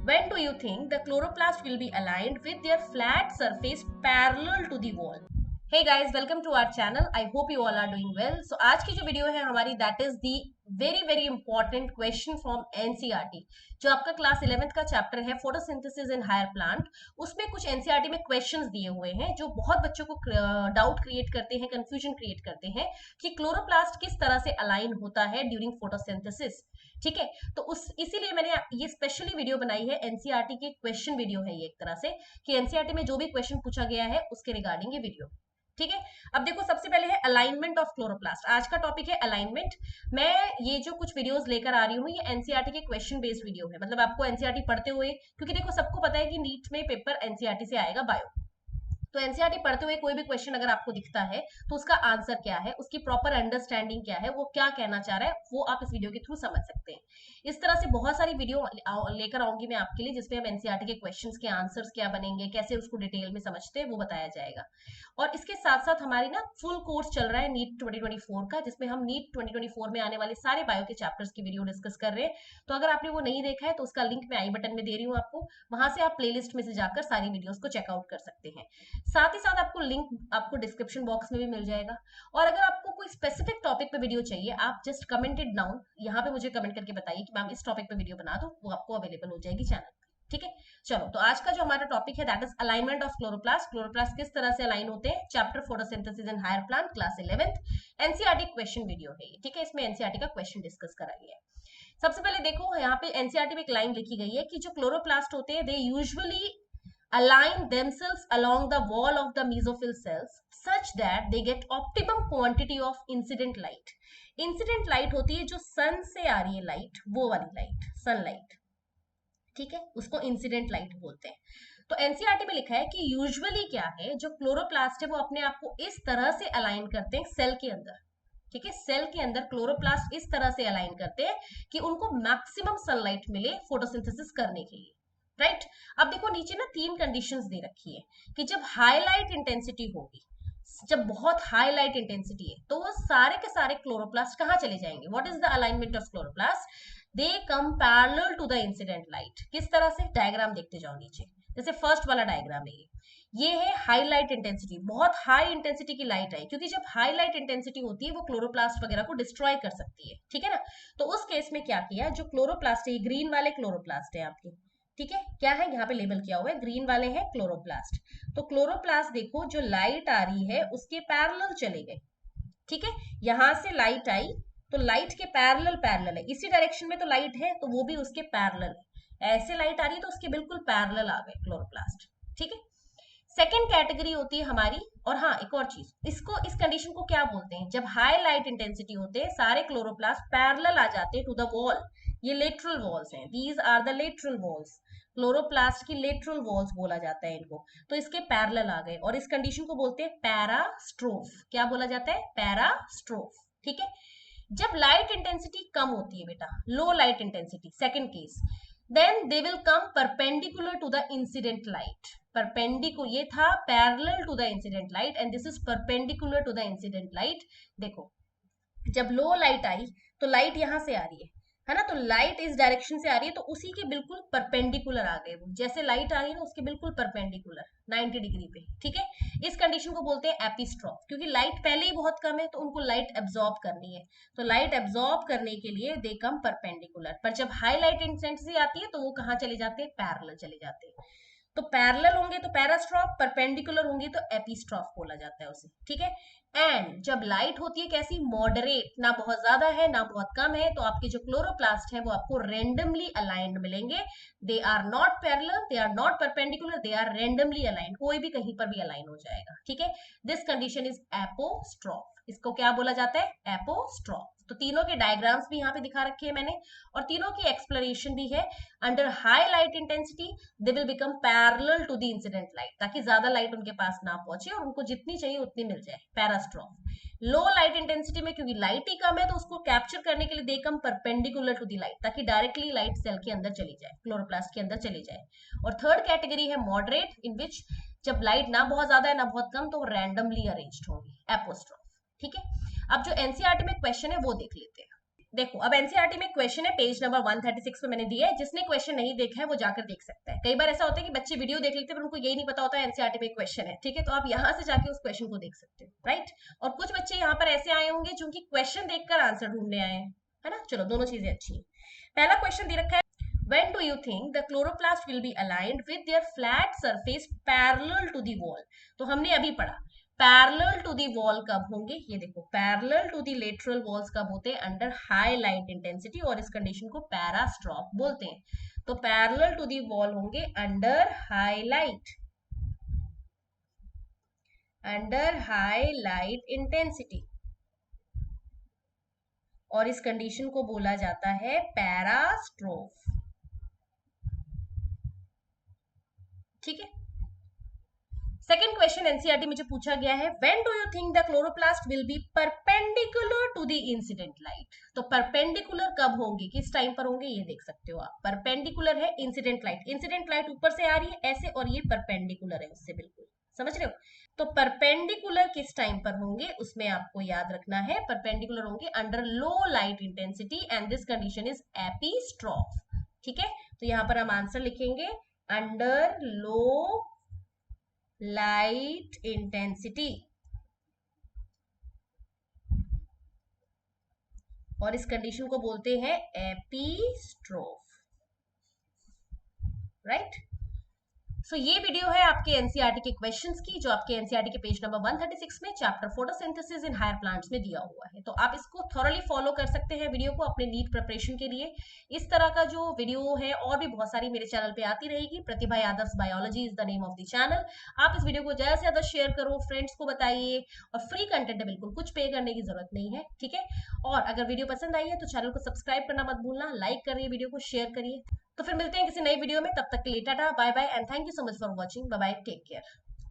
When do you think the chloroplast will be aligned with their flat surface parallel to the wall? Hey guys, welcome to our channel. I hope you all are doing well. So आज की जो video है हमारी that is the very important question from NCERT जो आपका class 11th का chapter है photosynthesis in higher plant. उसमें कुछ NCERT में क्वेश्चंस दिए हुए हैं जो बहुत बच्चों को डाउट क्रिएट करते हैं, कंफ्यूजन क्रिएट करते हैं कि क्लोरोप्लास्ट किस तरह से अलाइन होता है ड्यूरिंग फोटोसिंथेसिस। ठीक है, तो उस इसीलिए मैंने ये स्पेशली वीडियो बनाई है। एनसीईआरटी की क्वेश्चन वीडियो है ये एक तरह से कि एनसीईआरटी में जो भी क्वेश्चन पूछा गया है उसके रिगार्डिंग ये वीडियो। ठीक है, अब देखो सबसे पहले है अलाइनमेंट ऑफ क्लोरोप्लास्ट। आज का टॉपिक है अलाइनमेंट। मैं ये जो कुछ वीडियोस लेकर आ रही हूँ ये एनसीईआरटी के क्वेश्चन बेस्ड वीडियो है, मतलब आपको एनसीईआरटी पढ़ते हुए, क्योंकि देखो सबको पता है कि नीट में पेपर एनसीईआरटी से आएगा बायो, तो एनसीईआरटी पढ़ते हुए कोई भी क्वेश्चन अगर आपको दिखता है तो उसका आंसर क्या है, उसकी प्रॉपर अंडरस्टैंडिंग क्या है, वो क्या कहना चाह रहा है, वो आप इस वीडियो के थ्रू समझ सकते हैं। इस तरह से बहुत सारी वीडियो लेकर आऊंगी मैं आपके लिए जिसमें हम एनसीईआरटी के क्वेश्चंस के आंसर्स क्या बनेंगे, कैसे उसको डिटेल में समझते हैं वो बताया जाएगा। और इसके साथ साथ हमारी ना फुल कोर्स चल रहा है नीट 2024 का, जिसमें हम नीट 2024 में आने वाले सारे बायो के चैप्टर्स की वीडियो डिस्कस कर रहे हैं। तो अगर आपने वो नहीं देखा है तो उसका लिंक मैं आई बटन में दे रही हूँ आपको, वहां से आप प्लेलिस्ट में से जाकर सारी वीडियोस को चेकआउट कर सकते हैं। साथ ही साथ आपको लिंक आपको डिस्क्रिप्शन बॉक्स में भी मिल जाएगा। और अगर आपको कोई स्पेसिफिक टॉपिक पे वीडियो चाहिए, आप जस्ट कमेंटेड डाउन यहाँ पे मुझे कमेंट करके बताइए कि मैम इस टॉपिक पे वीडियो बना दो, वो आपको अवेलेबल हो जाएगी चैनल पे। ठीक है, चलो तो आज का जो हमारा टॉपिक है that is alignment of chloroplast. Chloroplast किस तरह से अलाइन होते हैं, chapter photosynthesis in higher plant, class 11th, NCERT question video है ये। ठीक है, इसमें एनसीईआरटी का क्वेश्चन डिस्कस करा गया है। सबसे पहले देखो यहाँ पे एनसीईआरटी में एक लाइन लिखी गई है कि जो क्लोरोप्लास्ट होते हैं they usually align themselves along the wall of the mesophyll cells such that they get optimum quantity of incident light. Incident light होती है जो सन से आ रही है लाइट, वो वाली लाइट, सनलाइट। ठीक है, उसको इंसिडेंट लाइट बोलते हैं। तो एनसीईआरटी में लिखा है कि यूजुअली क्या है, जो क्लोरोप्लास्ट है वो अपने आप को इस तरह से अलाइन करते हैं सेल के अंदर। ठीक है, सेल के अंदर क्लोरोप्लास्ट इस तरह से अलाइन करते हैं कि उनको मैक्सिमम सनलाइट मिले फोटोसिंथेसिस करने के लिए। राइट, अब देखो नीचे ना तीन कंडीशंस दे रखी है कि जब हाईलाइट इंटेंसिटी होगी, जब बहुत हाई लाइट इंटेंसिटी है तो वो सारे के सारे क्लोरोप्लास्ट कहाँ चले जाएंगे। What is the alignment of chloroplast, they come parallel to the incident light. किस तरह से, डायग्राम देखते जाओ नीचे, जैसे फर्स्ट वाला डायग्राम है ये है हाई लाइट इंटेंसिटी, बहुत हाई इंटेंसिटी की लाइट आई, क्योंकि जब हाई लाइट इंटेंसिटी होती है वो क्लोरोप्लास्ट वगैरह को डिस्ट्रॉय कर सकती है। ठीक है ना, तो उस केस में क्या किया, जो क्लोरोप्लास्ट है, ग्रीन वाले क्लोरोप्लास्ट है आपके, ठीक है, क्या है यहाँ पे लेबल किया हुआ है, ग्रीन वाले हैं क्लोरोप्लास्ट। तो क्लोरोप्लास्ट देखो जो लाइट आ रही है उसके पैरेलल चले गए। ठीक है, यहां से लाइट आई तो लाइट के पैरेलल पैरेलल है, इसी डायरेक्शन में तो लाइट है तो वो भी उसके पैरेलल है। ऐसे लाइट आ रही है तो उसके बिल्कुल पैरेलल आ गए क्लोरोप्लास्ट। ठीक है, सेकेंड कैटेगरी होती है हमारी, और हाँ एक और चीज, इसको इस कंडीशन को क्या बोलते हैं, जब हाई लाइट इंटेंसिटी होते हैं सारे क्लोरोप्लास्ट पैरेलल आ जाते हैं टू द वॉल। ये लेटरल वॉल्स हैं, these are the lateral walls, chloroplast की लेटरल वॉल्स बोला जाता है इनको। तो इसके पैरेलल आ गए और इस कंडीशन को बोलते हैं पैरास्ट्रोफ। क्या बोला जाता है, पैरास्ट्रोफ। ठीक है, जब लाइट इंटेंसिटी कम होती है बेटा, लो light intensity, second case, then they will come perpendicular to the incident light. Perpendicular, ये था parallel to the incident light and this is perpendicular to the incident light. देखो जब लो लाइट आई तो लाइट यहां से आ रही है ना, तो लाइट इस डायरेक्शन से आ रही है तो उसी के बिल्कुल परपेंडिकुलर आ गए वो, जैसे लाइट आ रही है ना उसके बिल्कुल परपेंडिकुलर 90 डिग्री पे। ठीक है, इस कंडीशन को बोलते हैं एपिस्ट्रॉफ, क्योंकि लाइट पहले ही बहुत कम है तो उनको लाइट एब्जॉर्ब करनी है, तो लाइट एब्जॉर्ब करने के लिए दे कम परपेंडिकुलर। पर जब हाई लाइट इंटेंसिटी आती है तो वो कहाँ चले जाते हैं, पैरेलल चले जाते हैं। तो पैरेलल होंगे तो पैरास्ट्रॉफ, परपेंडिकुलर होंगे तो एपिस्ट्रॉफ बोला जाता है उसे। ठीक है, एंड जब लाइट होती है कैसी, मॉडरेट, ना बहुत ज्यादा है ना बहुत कम है, तो आपके जो क्लोरोप्लास्ट है वो आपको रेंडमली अलाइंड मिलेंगे। They are not parallel, they are not perpendicular, they are randomly aligned, कोई भी कहीं पर भी अलाइन हो जाएगा। ठीक है, दिस कंडीशन इज एपोस्ट्रॉफ। इसको क्या बोला जाता है, एपोस्ट्रॉफ। तो तीनों के डायग्राम्स भी यहाँ पे दिखा रखे हैं मैंने, और तीनों की एक्सप्लेनेशन भी है। Under high light intensity they will become parallel to the incident light, ताकि ज्यादा लाइट उनके पास ना पहुंचे और उनको जितनी चाहिए उतनी मिल जाए, पैरास्ट्रॉफ। लो लाइट इंटेंसिटी में क्योंकि लाइट ही कम है तो उसको कैप्चर करने के लिए दे कम परपेंडिकुलर टू द लाइट, ताकि डायरेक्टली लाइट सेल के अंदर चली जाए, क्लोरोप्लास्ट के अंदर चली जाए। और थर्ड कैटेगरी है मॉडरेट, इन विच जब लाइट ना बहुत ज्यादा है ना बहुत कम तो रैंडमली अरेंज्ड होंगी, एपोस्ट्रॉफ। ठीक है, अब जो एनसीईआरटी में क्वेश्चन है वो देख लेते हैं। देखो अब एनसीईआरटी में क्वेश्चन है, पेज नंबर 136 पे मैंने दिया है। जिसने क्वेश्चन नहीं देखा है वो जाकर देख सकता है। कई बार ऐसा होता है कि बच्चे वीडियो देख लेते हैं पर उनको यही नहीं पता होता है एनसीईआरटी में क्वेश्चन है, ठीक है। तो आप यहाँ से जाके उस क्वेश्चन को देख सकते हो, राइट। और कुछ बच्चे यहाँ पर ऐसे आए होंगे जो कि क्वेश्चन देखकर आंसर ढूंढने आए हैं, है ना। चलो दोनों चीजें अच्छी है। पहला क्वेश्चन दे रखा है, when do you think the chloroplast will be aligned with their flat surface parallel to the wall। तो हमने अभी पढ़ा पैरेलल टू दी वॉल कब होंगे, ये देखो parallel to the lateral walls कब होते हैं, अंडर हाई लाइट इंटेंसिटी, और इस कंडीशन को पैरास्ट्रॉक बोलते हैं। तो पैरेलल टू दी वॉल होंगे under high light, under high light intensity, और इस कंडीशन को बोला जाता है पैरास्ट्रोफ, ठीक है। सेकेंड क्वेश्चन एनसीईआरटी में जो पूछा गया है, when do you think the chloroplast will be perpendicular to the incident light. तो परपेंडिकुलर कब होंगे, किस टाइम पर होंगे, ये देख सकते हो आप। परपेंडिकुलर है इंसिडेंट लाइट, इंसिडेंट लाइट ऊपर से आ रही है ऐसे, और ये परपेंडिकुलर है उससे, बिल्कुल समझ रहे हो। तो परपेंडिकुलर किस टाइम पर होंगे उसमें आपको याद रखना है, परपेंडिकुलर होंगे under low light intensity and this condition is epistrophe, ठीक है। तो यहाँ पर हम आंसर लिखेंगे अंडर लो लाइट इंटेंसिटी, और इस कंडीशन को बोलते हैं एपीस्ट्रोफ, राइट। सो ये वीडियो है आपके एनसीईआरटी के क्वेश्चंस की, जो आपके एनसीईआरटी के पेज नंबर 136 में chapter photosynthesis in higher plants में दिया हुआ है। तो आप इसको थॉरली फॉलो कर सकते हैं वीडियो को अपने नीट प्रिपरेशन के लिए। इस तरह का जो वीडियो है और भी बहुत सारी मेरे चैनल पे आती रहेगी। Pratibha Yadav biology is the name of the channel. आप इस वीडियो को ज्यादा से ज्यादा शेयर करो, फ्रेंड्स को बताइए, और फ्री कंटेंट है, बिल्कुल कुछ पे करने की जरूरत नहीं है, ठीक है। और अगर वीडियो पसंद आई है तो चैनल को सब्सक्राइब करना मत भूलना, लाइक करिए, वीडियो को शेयर करिए। तो फिर मिलते हैं किसी नई वीडियो में, तब तक के लिए tata bye bye and thank you so much for watching. Bye bye, take care.